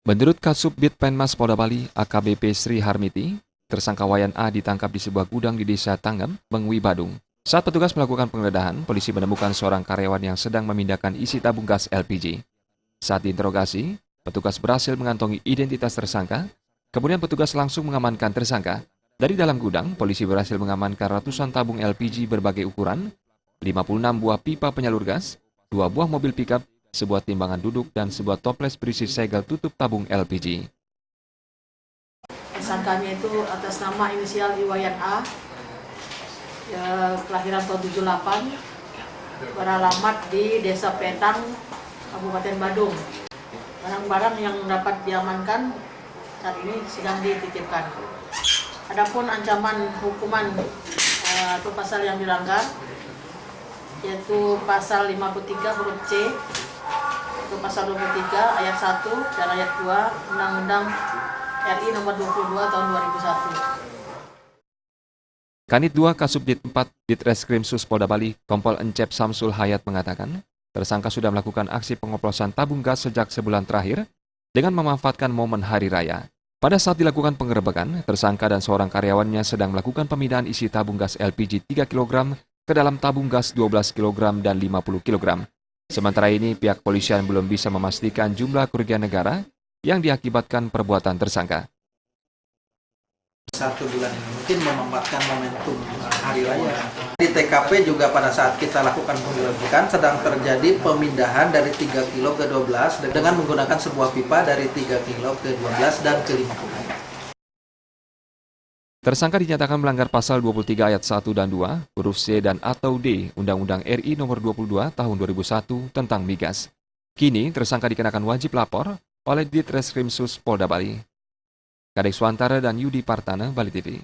Menurut Kasubdit Penmas Polda Bali, AKBP Sri Harmiti, tersangka Wayan A ditangkap di sebuah gudang di Desa Tanggem, Bengwi, Badung. Saat petugas melakukan penggeledahan, polisi menemukan seorang karyawan yang sedang memindahkan isi tabung gas LPG. Saat diinterogasi, petugas berhasil mengantongi identitas tersangka, kemudian petugas langsung mengamankan tersangka. Dari dalam gudang, polisi berhasil mengamankan ratusan tabung LPG berbagai ukuran, 56 buah pipa penyalur gas, 2 buah mobil pickup, sebuah timbangan duduk, dan sebuah toples berisi segel tutup tabung LPG. Tersangkanya itu atas nama inisial Wayan A, kelahiran tahun 78, beralamat di Desa Petang, Kabupaten Badung. Barang-barang yang dapat diamankan saat ini sedang dititipkan. Adapun ancaman hukuman atau pasal yang dilanggar, yaitu pasal 53 huruf C, itu pasal 23 ayat 1 dan ayat 2 Undang-Undang RI nomor 22 tahun 2001. Kanit 2 Kasubdit 4 Ditreskrim Sus Polda Bali, Kompol Encep Samsul Hayat mengatakan, tersangka sudah melakukan aksi pengoplosan tabung gas sejak sebulan terakhir dengan memanfaatkan momen hari raya. Pada saat dilakukan penggerebekan, tersangka dan seorang karyawannya sedang melakukan pemindahan isi tabung gas LPG 3 kg ke dalam tabung gas 12 kg dan 50 kg. Sementara ini, pihak polisian belum bisa memastikan jumlah kerugian negara yang diakibatkan perbuatan tersangka. 1 bulan ini mungkin memanfaatkan momentum hari raya. Di TKP juga pada saat kita lakukan penggerebekan sedang terjadi pemindahan dari 3 kilo ke 12 dengan menggunakan sebuah pipa dari 3 kilo ke 12 dan ke 50. Tersangka dinyatakan melanggar pasal 23 ayat 1 dan 2, huruf C dan atau D, Undang-Undang RI nomor 22 tahun 2001 tentang migas. Kini, tersangka dikenakan wajib lapor oleh Ditreskrim Sus Polda Bali. Kadek Swantara dan Yudi Partana, Bali TV.